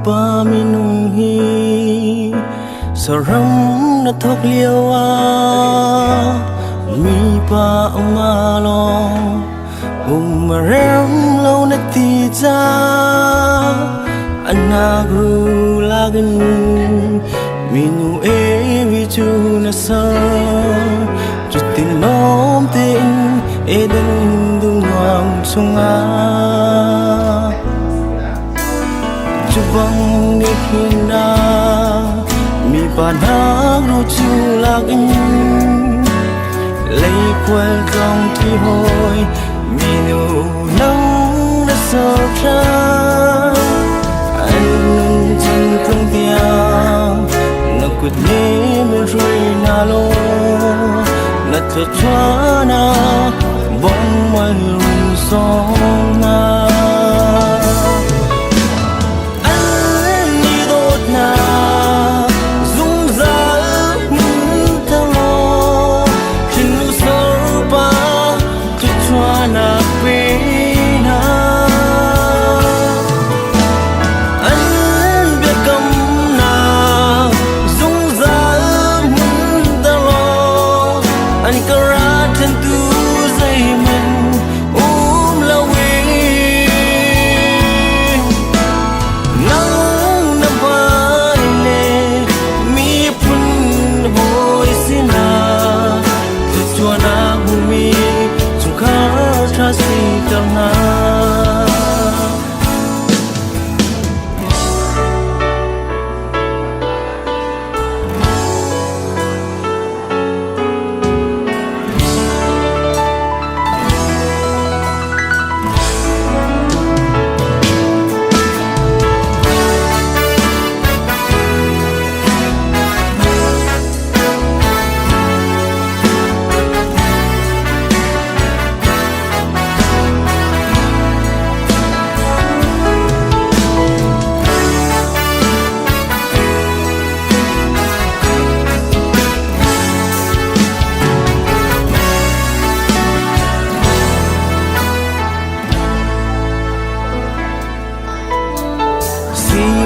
ba minung hi saram na thok liawa mi pa amalo umarem lo na ti cha anagru lagan minu e vi chu na sa chutin nom tin e dan dung wang sunga chubang ni hina mi panang ro chu lagin lấy quên dòng thi hồi mi nu nắng đã sờ ra anh nung chân không tiếng nó quyết nhé mình rồi na lo na cho chua na bóng mây rung sóng na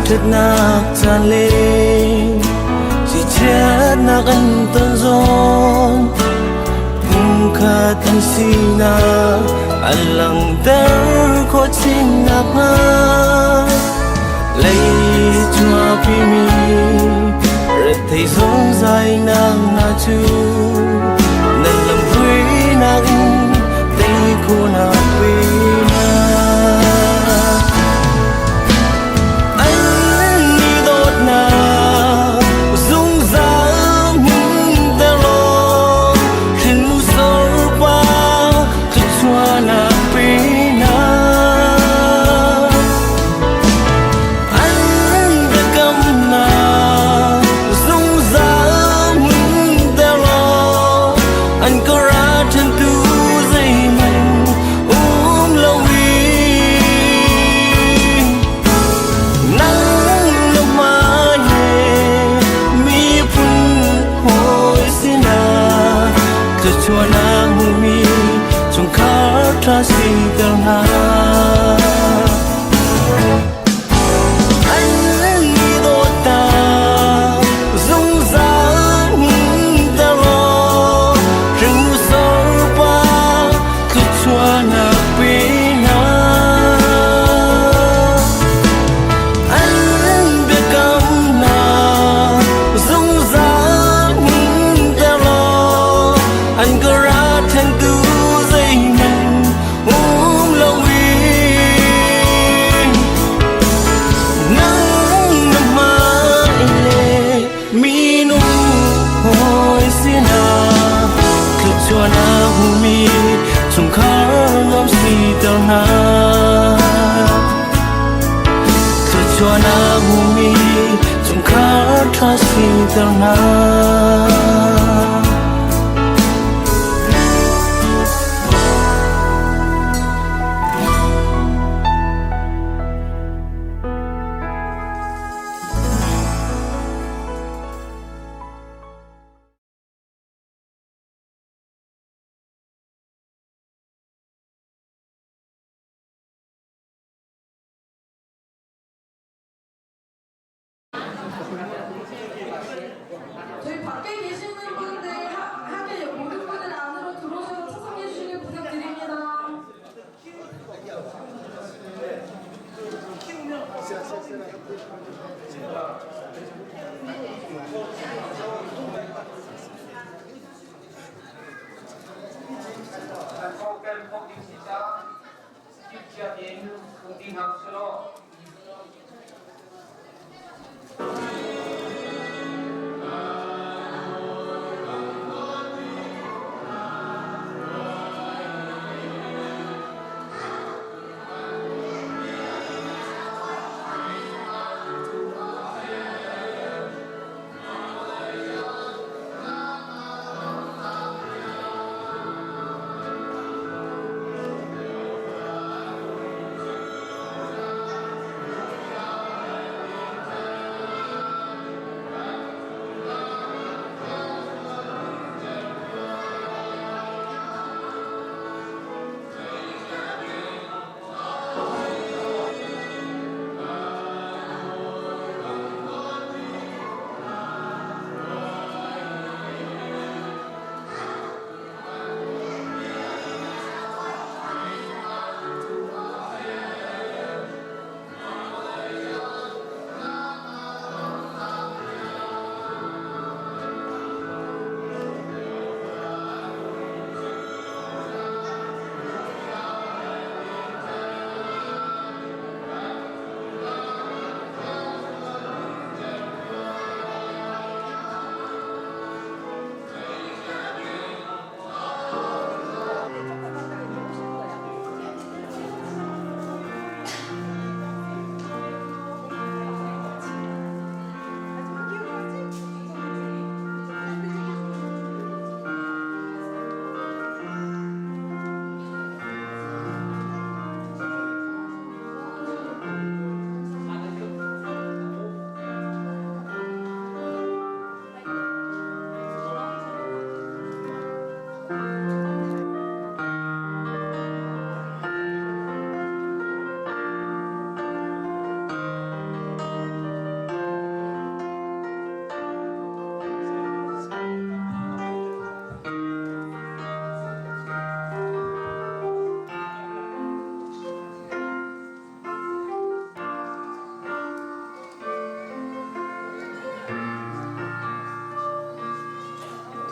chết nạc tràn lên chỉ chết nạc ăn tân giông hùng khá thân xin na ăn lặng tớ khó xin nạc na lấy chua phí mi rệt thấy giống dài nàng na chú nên làm quý nạc tay cô nạc quý na chua na mi trong khá tra si tờ na anh đi đôi ta dung dáng ta lo rừng sâu qua cứ chua na pi na anh biết cầm na dung dáng ta lo anh cứ ra thành tu dây mình lâu Suana bumi tungkar kasih terang 저희 밖에 계시는 분들 하게 모든 분들 안으로 들어오셔서 참석해 주시길 부탁드립니다. Program Holding Sita, Kijatin, Kunting Hapselo.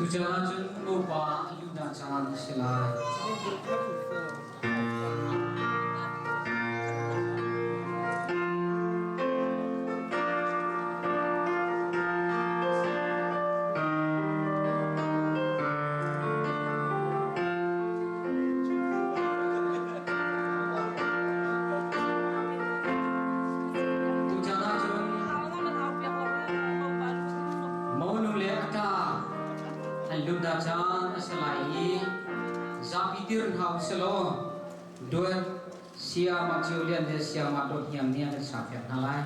Tujuan lupa Yuda jangan silai. Yuda jangan silai. Zapitir hau selo. Dua siapa Julian dan siapa dot yang ni ada sahaja nalai.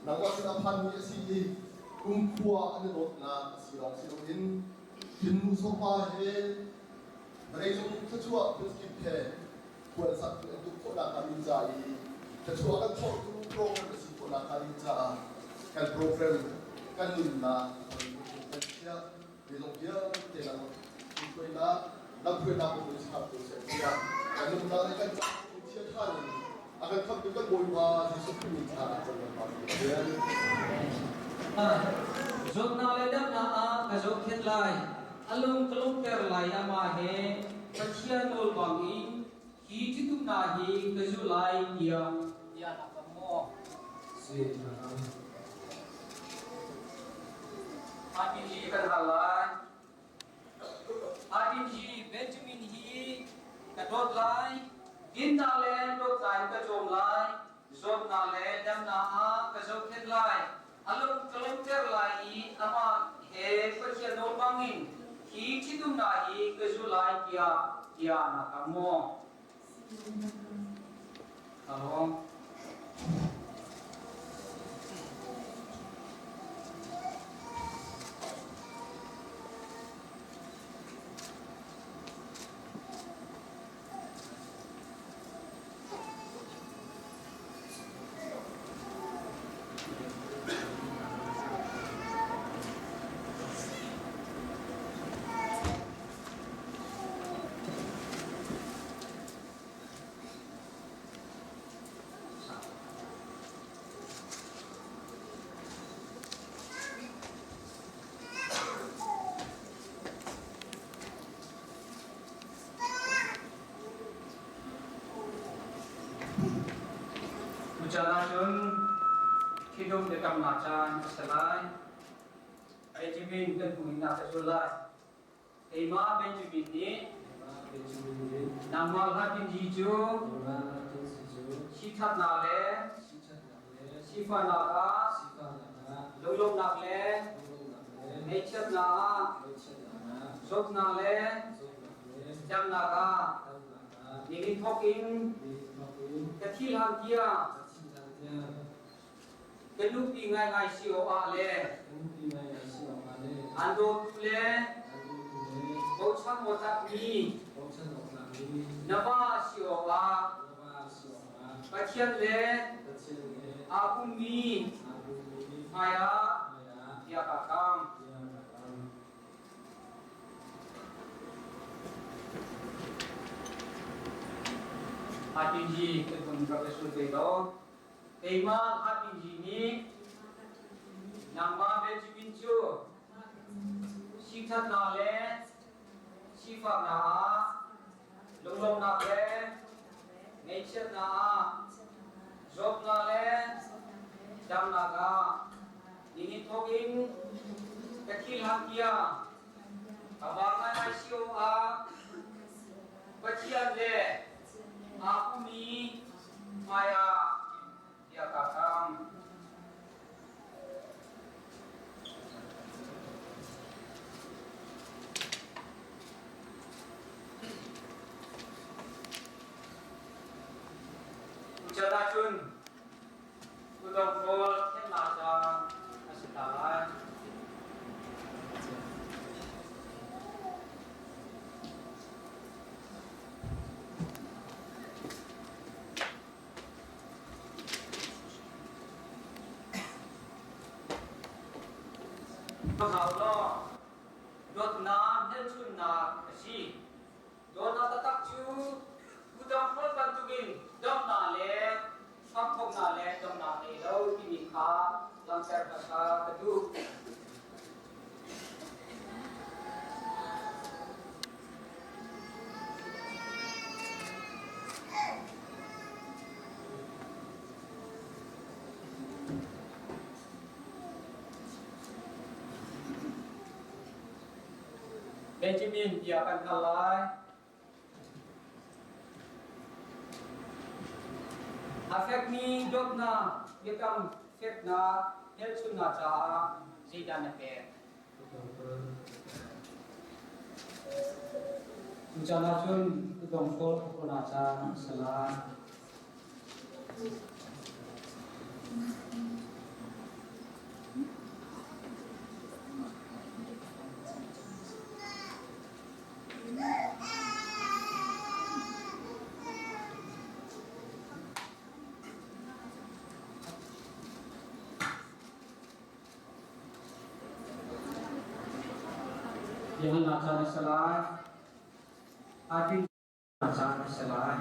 นังวัฒนพันธ์มีสีกุมขัวอันรถนาสีรองสีรองอินกินมุสภาเฮเรื่องที่ชั่วเป็นกิจเพลควรสักทุกคนนักการใจที่ชั่วกันทอดทุกโปรแกรมสิ่งคนนักการใจการโปรแกรมการหนุนนาการเชื่อเรื่องเยอะเรื่องทุกคนนับเพื่อนนับคนที่ทำตัวเสียการหนุนนาในการเชื่อท่าน akan kami boleh disebut minta jangan pakai. Jom na le dam na a ka jok khet lai alung kalung ter lai ama he pachia nol bang in hi ti tu na hi ka ju lai dia ya na ka mo se na atin ji kan halai atin ji Benjamin hi ka dot lai in na le dot lai ka jom lai zot na le dam na a ka jok khet lai alung kalung ter lai ama he pachia nol bang in hi ti tu na hi ka ju lai dia ya na ka mo Kalong Ucana jun hidup dekat macan selai Benjamin dan Buina Kesulai Ema Benjamin ni Namal Hatin Jiju Sitat Nale Sifa Naga Lulung Nale Nechat Naga Sok Nale Jam Naga Ningin Hokin Kecil Hantia Kelupi ngai sio ale ando tule bauchang motak ni naba sio a pachian le apumi maya dia kakam Hatinji ketun Profesor Bedo Tema Hatinji ni Nama Benjamin Chu Sitat Nale Sifat Na Lunglong Nale Nechat Na Job Nale Dam Naga Ini Tokin Kecil Hantia Kabangan Aisyo A Bacian Le Aku ni Maya dia kakam Ucana chun Udang kol Ken laja Asitalan Mahalo dot na helchun na kasi dot na tatak chu udang hol bantugin dom na le samthok na le dom na le lo tini kha langser ka kadu Benjamin dia akan kalah. Afek ni dot na yakam fek na helsun na cha zidan pe. Ucana chun udong kol na cha sala. yang laksana selai, adik laksana selai.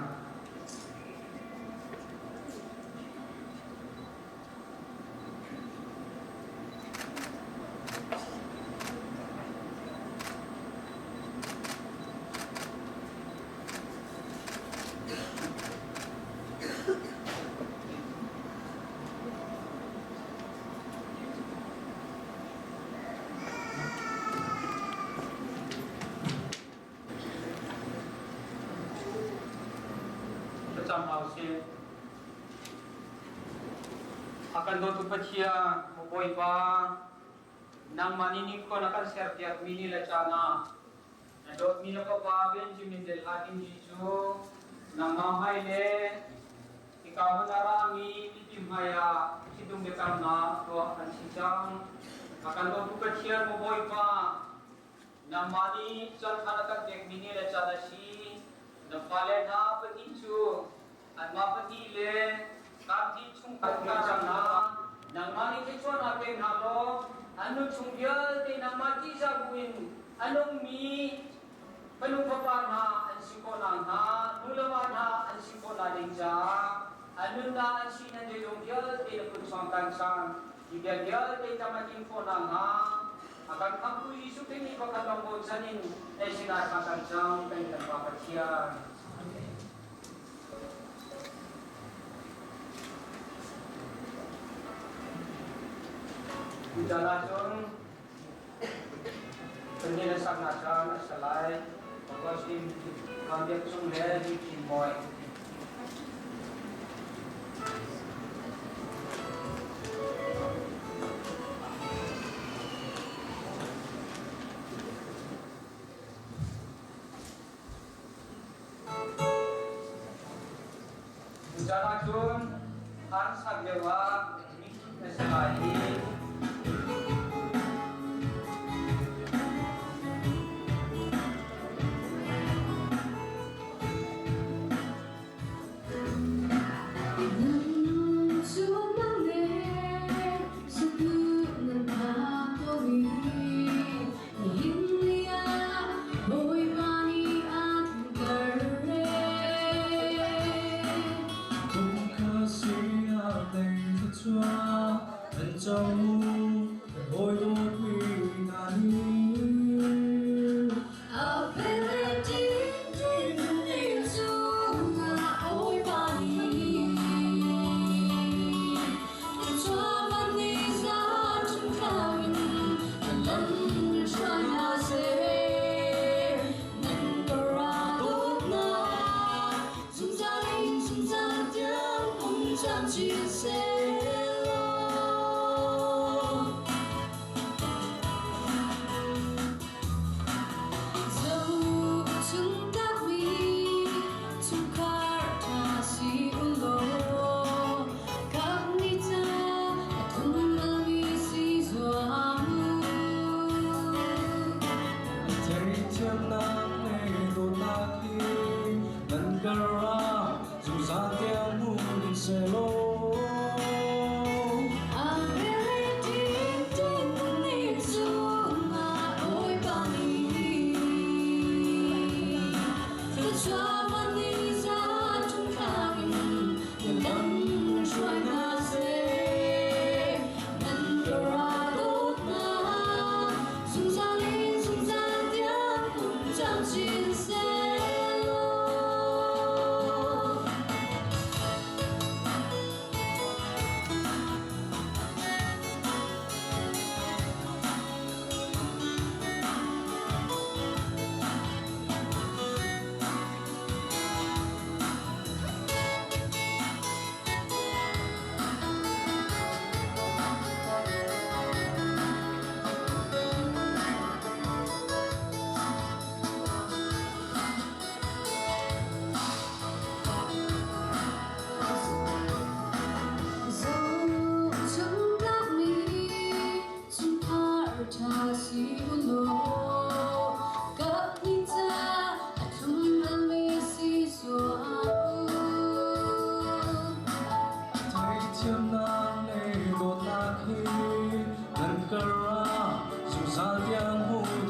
Trong hào xe akan dotu pachia mukoi ba nang manini ko nakan sertiat mini la chana na dot mino ko ba Benjamin del Hadim Jisu nang mamai le ikaw narami itimaya sidung bekam na to akan sijang akan dotu pachia mukoi ba nang mani chan khanakan tek mini la chana si na pale na paginchu an mapatile kapti chung patna na nang mani ke chon ape halo anu chungya te nang mati jaguin anong mi panupapa na an sikola na nulawa na an sikola dingja anu na an sinan de yongya te na punsang kansang ibya te tamatin ko na ha akan aku isu ini bakal lombo janin sinar kansang kay nagpapatsiya. Jalan penjelasan nasional selai pengkosim kambiak sumber di Cimoy. Jalan Hans Sagdewa selai Hãy subscribe cho kênh Ghiền Mì Gõ để không bỏ lỡ những video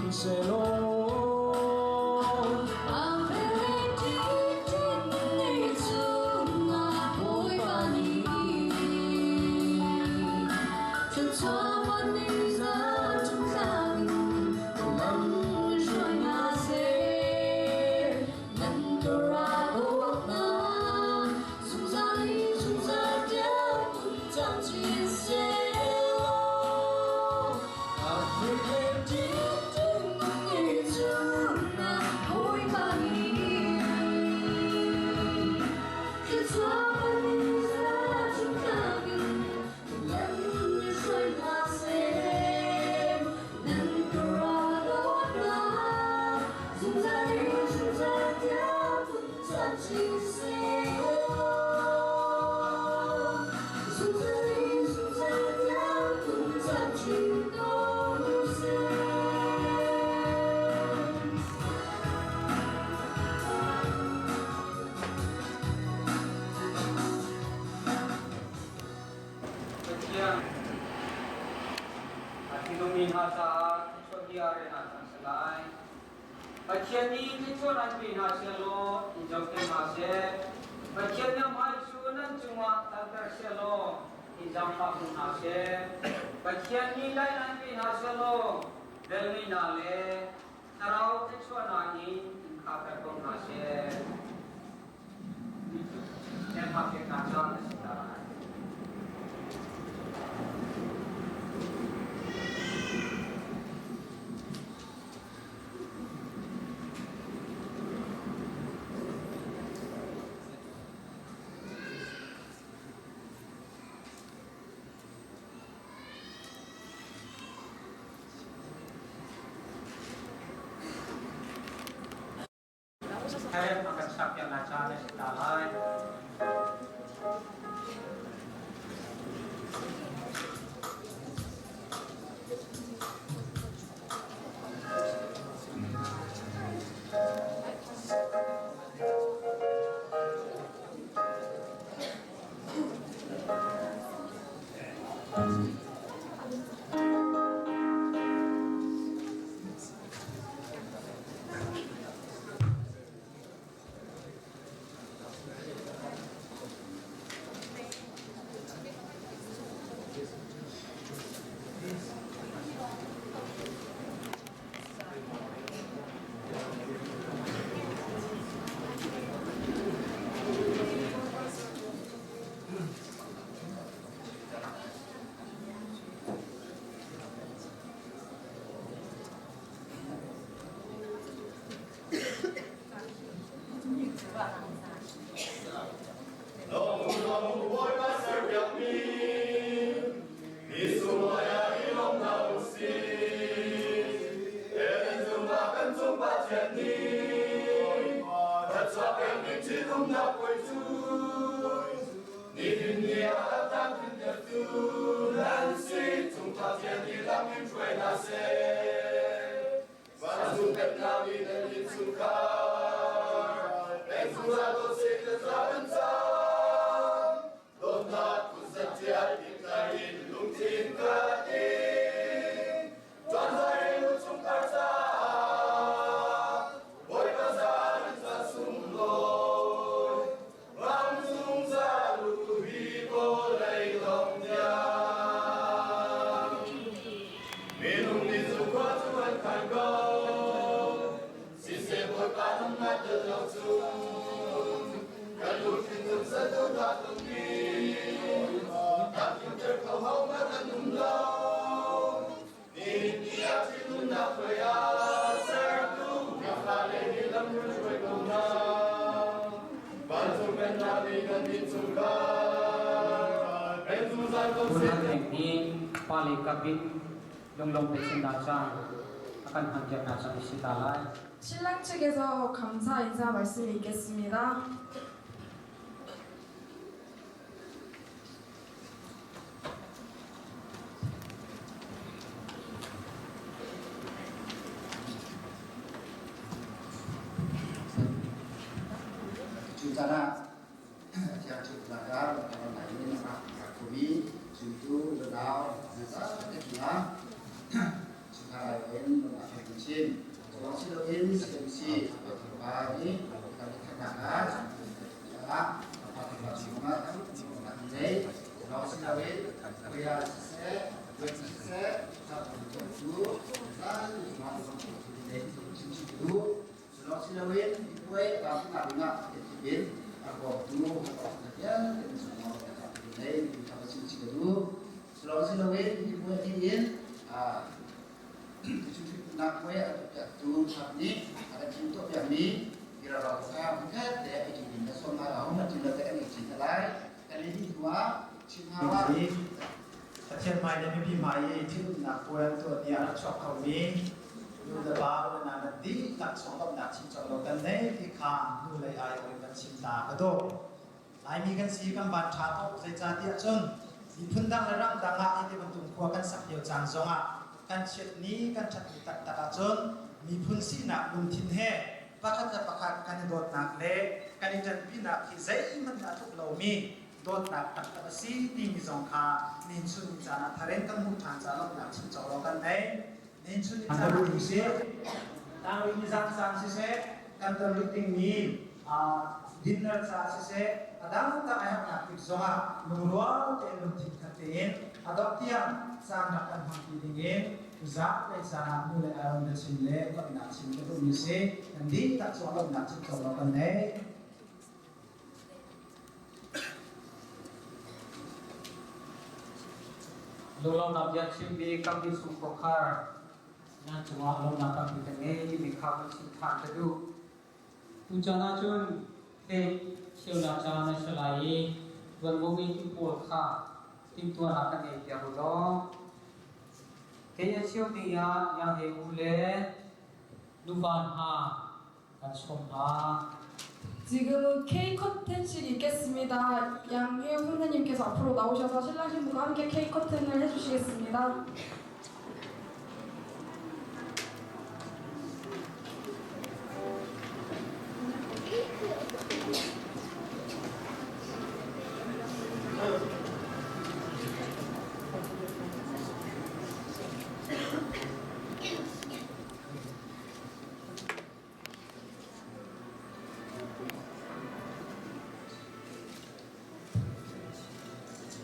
hấp dẫn. siang. Atinumin hasa kicot di arena sang selai. Bacian ni kicot anpin haselo ijau kemase. Bacian yang mai sunan cuma tantar selo ijau pakun hase. Bacian ni lain anpin haselo belmi nale. Tarau kicot nani kakak pun hase. Yang pakai kacang sekarang. Saya akan sakit lancar setalai. Bulan ini paling kabin long pesin dasar akan hancur dasar isi talai. 신랑 측에서 감사 인사 말씀이 있겠습니다. 주자나 제가 주자가 orang lain kami juntu ledau nasa tekina sekarang lain mengakai mesin kalau siloin sensi bagi kami katakan adalah apabila semua mengenai kalau siloin kaya sese satu juntu dan semua itu kalau siloin kue kamu nak bin aku dulu ya semua ini kita sini dulu Sulawesi dibuat ini nak kue atau ini ada contoh yang ini kira rasa mungkin dia ini semua orang macam mana kan ini lain kali ini dua Cinawa Kecil mainnya mimpi mai itu nak kue tu dia cok kami dulu baru nanti tak sokap nak cincang lokan ni kita dulu ayah orang cinta betul. Lai mi kan si kan ban chato sai cha dia chun di phundang ram danga ite ban tum khua kan sak yo chang songa kan chet ni kan chat tak tak chun mi phun si na lum thin he pakhat kan dot nak le kan itan pi na ki zai man na thuk lo mi dot nak tak tak si ti mi zong kha nin chu ni jana tharen kan mu than cha lok nak chin chaw lo kan nei nin chu ni jana ru ni se tang ri ni jang sang si se kan ta lu ting ni dinner cha si se adang ta ayam nak tik zonga nungwa te lu tik khaten adok tiang sang nak kan hang ti dingin uzak le sana nu le aron de sin le ko nak chin ko mi se ndi tak chaw lo nak chin chaw lo kan nei Lu lau nak biar cimbi kami sukokar, na cuma lau nak kami tenge di kami sintan tedu. Tu jana cun te siu nak jana selai, tuan bumi tu polka, tim tuan akan ni dia ulo. Kaya siu dia yang heule, luban ha, dan som ha. 지금은 케이크 커튼식이 있겠습니다. 양혜영 선생님께서 앞으로 나오셔서 신랑 신부가 함께 케이크 커튼을 해주시겠습니다.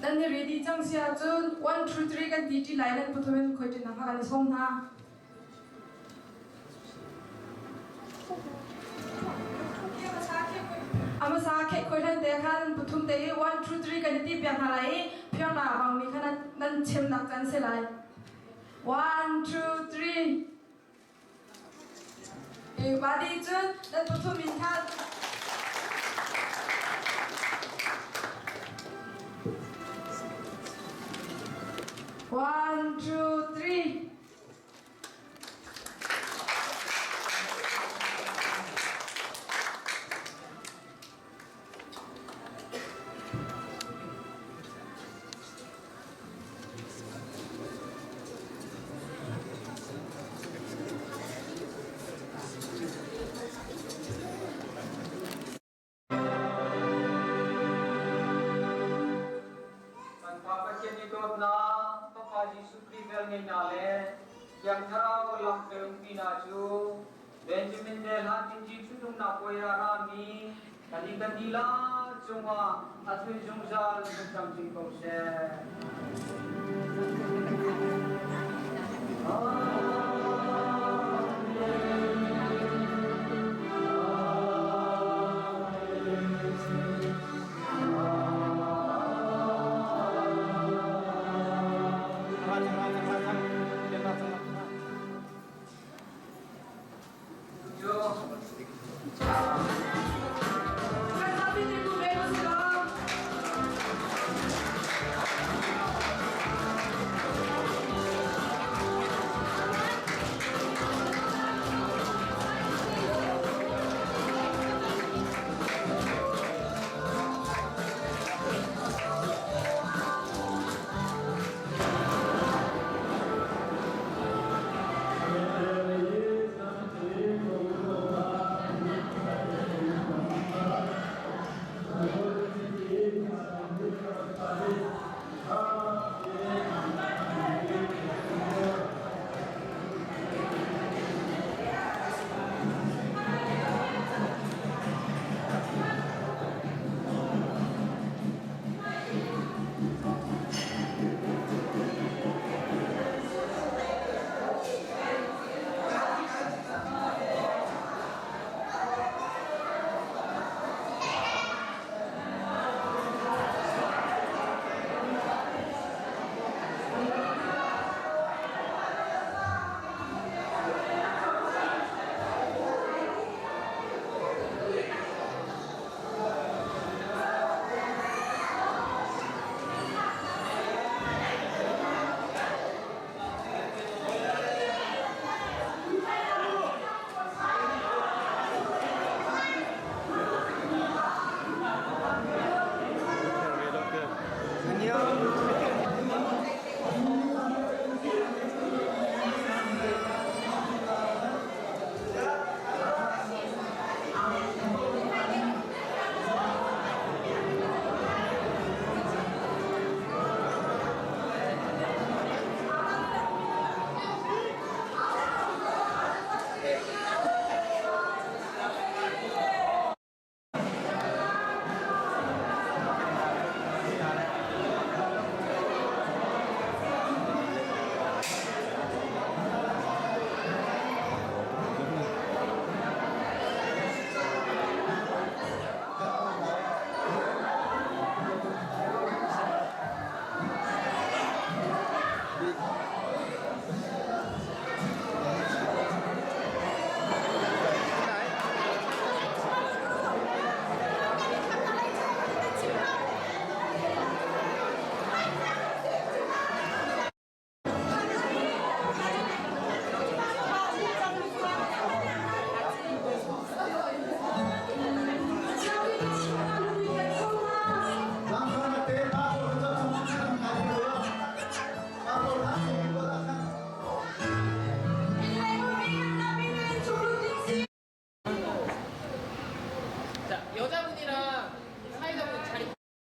Dan ready jang sia chun 1 2 3 kan DT line putumen khoi tin ha kan som na ama sa khe khoi than te khan putum te 1 2 3 kan ti pian ha lai phyo na bang mi khan nan chem nak kan se lai 1 2 3 e badi chun dan putum min khan One, two, three. yang tharau lam keung pinaju Benjamin del hatin ji chudung na koya rami kali kandila chungwa athui jungjal chang ching kong se